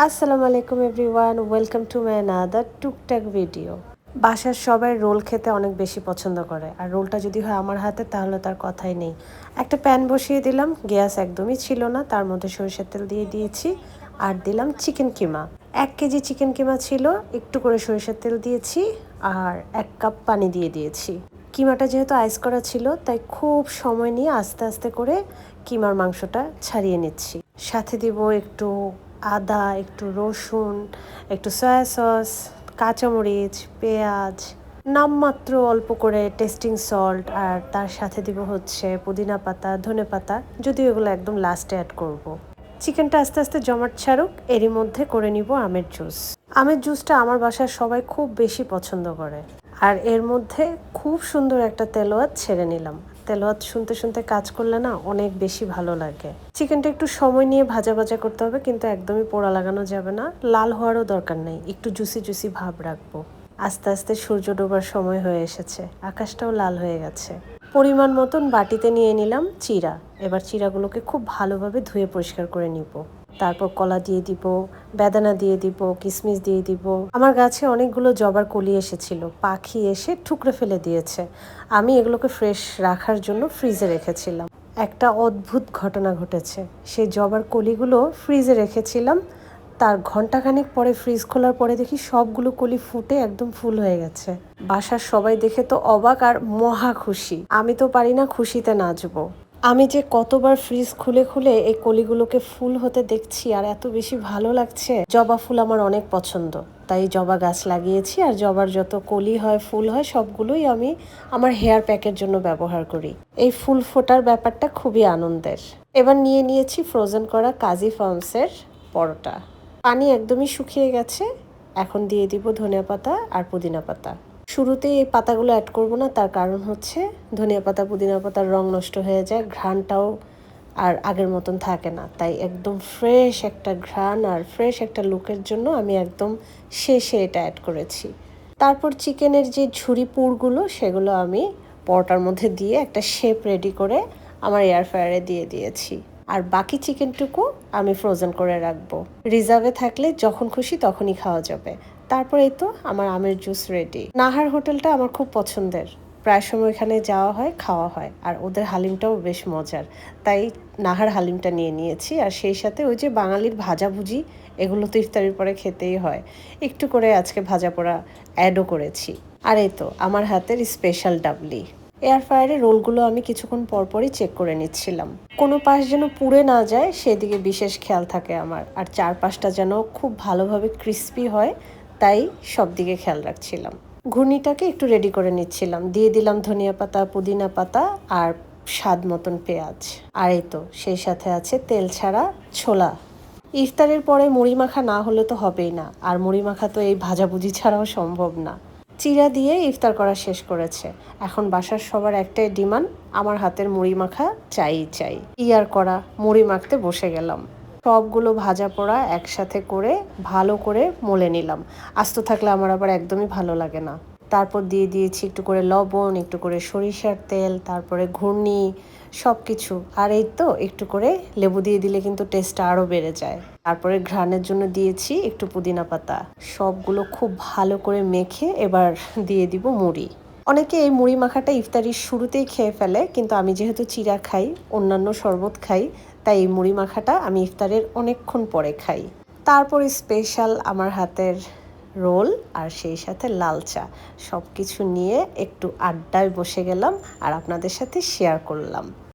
আসসালামু আলাইকুম everyone, welcome to my another টুকটাক ভিডিও। বাসার সবাই রোল খেতে অনেক বেশি পছন্দ করে, আর রোলটা যদি হয় আমার হাতে তাহলে তার কথাই নেই। একটা প্যান বসিয়ে দিলাম, গ্যাস একদমই ছিল না, তার মধ্যে সরিষার তেল দিয়ে দিয়েছি আর দিলাম চিকেন কিমা। 1 কেজি চিকেন কিমা ছিল, একটু করে সরিষার তেল দিয়েছি আর 1 কাপ পানি দিয়ে দিয়েছি। কিমাটা যেহেতু আইস করা ছিল তাই খুব সময় নিয়ে আস্তে আস্তে করে কিমার মাংসটা ছাড়িয়ে নিচ্ছি। সাথে দিব একটু আদা, একটু রসুন, একটু সয়া সস, কাঁচামরিচ, পেঁয়াজ, নামমাত্র অল্প করে টেস্টিং সল্ট, আর তার সাথে দিব হচ্ছে পুদিনা পাতা, ধনে পাতা, যদিও এগুলো একদম লাস্টে অ্যাড করব। চিকেনটা আস্তে আস্তে জমাট ছাড়ুক, এরই মধ্যে করে নিব আমের জুস। আমের জুসটা আমার বাসার সবাই খুব বেশি পছন্দ করে, আর এর মধ্যে খুব সুন্দর একটা তেলোয়াত ছেড়ে নিলাম। তেলোয়াত শুনতে শুনতে কাজ করলে না অনেক বেশি ভালো লাগে। চিকেনটা একটু সময় নিয়ে ভাজা ভাজা করতে হবে, কিন্তু একদমই পোড়া লাগানো যাবে না, লাল হওয়ারও দরকার নেই, একটু জুসি জুসি ভাব রাখবো। আস্তে আস্তে সূর্য ডোবার সময় হয়ে এসেছে, আকাশটাও লাল হয়ে গেছে। পরিমাণ মতন বাটিতে নিয়ে নিলাম চিড়া। এবার চিড়াগুলোকে খুব ভালোভাবে ধুয়ে পরিষ্কার করে নিব। তারপর কলা দিয়ে দিব, বেদানা দিয়ে দিব, কিশমিশ দিয়ে দিব। আমার গাছে অনেকগুলো জবার কলি এসেছিল, পাখি এসে ঠুকরে ফেলে দিয়েছে। আমি এগুলোকে ফ্রেশ রাখার জন্য ফ্রিজে রেখেছিলাম। একটা অদ্ভুত ঘটনা ঘটেছে, সেই জবার কলিগুলো ফ্রিজে রেখেছিলাম, তার ঘন্টাখানেক পরে ফ্রিজ খোলার পরে দেখি সবগুলো কলি ফুটে একদম ফুল হয়ে গেছে। বাসার সবাই দেখে তো অবাক আর মহা খুশি। আমি তো পারি না খুশিতে নাচবো। আমি যে কতবার ফ্রিজ খুলে খুলে এই কলিগুলোকে ফুল হতে দেখছি আর এত বেশি ভালো লাগছে। জবা ফুল আমার অনেক পছন্দ, তাই জবা গাছ লাগিয়েছি, আর জবার যত কলি হয়, ফুল হয়, সবগুলোই আমি আমার হেয়ার প্যাকের জন্য ব্যবহার করি। এই ফুল ফোটার ব্যাপারটা খুবই আনন্দের। এবার নিয়ে নিয়েছি ফ্রোজেন করা কাজী ফার্মসের পরোটা। পানি একদমই শুকিয়ে গেছে, এখন দিয়ে দিব ধনিয়া পাতা আর পুদিনা পাতা। শুরুতেই এই পাতাগুলো অ্যাড করব না, তার কারণ হচ্ছে ধনিয়া পাতা পুদিনা পাতার রং নষ্ট হয়ে যায়, ঘ্রাণটাও আর আগের মতন থাকে না। তাই একদম ফ্রেশ একটা ঘ্রাণ আর ফ্রেশ একটা লুকের জন্য আমি একদম শেষে এটা অ্যাড করেছি। তারপর চিকেনের যে ঝুরি পুরগুলো সেগুলো আমি পরোটার মধ্যে দিয়ে একটা শেপ রেডি করে আমার এয়ার ফ্রায়ারে দিয়ে দিয়েছি। আর বাকি চিকেনটুকু আমি ফ্রোজেন করে রাখবো, রিজার্ভে থাকলে যখন খুশি তখনই খাওয়া যাবে। তারপরেই তো আমার আমের জুস রেডি। নাহার হোটেলটা আমার খুব পছন্দের, প্রায় সময় এখানে যাওয়া হয়, খাওয়া হয়, আর ওদের হালিমটাও বেশ মজার, তাই নাহার হালিমটা নিয়ে নিয়েছি। আর সেই সাথে ওই যে বাঙালির ভাজাভুজি, এগুলো তো ইফতারির পরে খেতেই হয়, একটু করে আজকে ভাজা পোড়া অ্যাডও করেছি। আর এই তো আমার হাতের স্পেশাল ডাবলি। এয়ার ফ্রায়ারে রোলগুলো আমি কিছুক্ষণ পরপরই চেক করে নিচ্ছিলাম, কোনো পাশ যেন পুড়ে না যায় সেদিকে বিশেষ খেয়াল থাকে আমার, আর চারপাশটা যেন খুব ভালোভাবে ক্রিস্পি হয়, তাই সব দিকে খেয়াল রাখছিলাম। ঘূর্ণিটাকে একটু রেডি করে নিচ্ছিলাম, দিয়ে দিলাম ধনিয়া পাতা, পুদিনা পাতা আর স্বাদ মতন পেঁয়াজ। আর এই তো সেই সাথে আছে তেল ছাড়া ছোলা। ইফতারের পরে মুড়ি মাখা না হলে তো হবেই না, আর মুড়ি মাখা তো এই ভাজাভুজি ছাড়াও সম্ভব না। চিড়া দিয়ে ইফতার করা শেষ করেছে, এখন বাসার সবার একটাই ডিমান্ড, আমার হাতের মুড়ি মাখা চাই চাই। আর করা, মুড়ি মাখতে বসে গেলাম। সবগুলো ভাজা পোড়া একসাথে করে ভালো করে মলে নিলাম, আস্ত থাকলে আমার আবার একদমই ভালো লাগে না। তারপর দিয়ে দিয়েছি একটু করে লবণ, একটু করে সরিষার তেল, তারপরে ঘূর্ণি, সব কিছু। আর এই তো একটু করে লেবু দিয়ে দিলে কিন্তু টেস্টটা আরও বেড়ে যায়। তারপরে ঘ্রাণের জন্য দিয়েছি একটু পুদিনা পাতা। সবগুলো খুব ভালো করে মেখে এবার দিয়ে দিব মুড়ি। অনেকে এই মুড়ি মাখাটা ইফতারির শুরুতেই খেয়ে ফেলে, কিন্তু আমি যেহেতু চিড়া খাই, অন্যান্য শরবত খাই, তাই এই মুড়ি মাখাটা আমি ইফতারের অনেকক্ষণ পরে খাই। তারপরে স্পেশাল আমার হাতের রোল, আর সেই সাথে লাল চা, সব কিছু নিয়ে একটু আড্ডায় বসে গেলাম আর আপনাদের সাথে শেয়ার করলাম।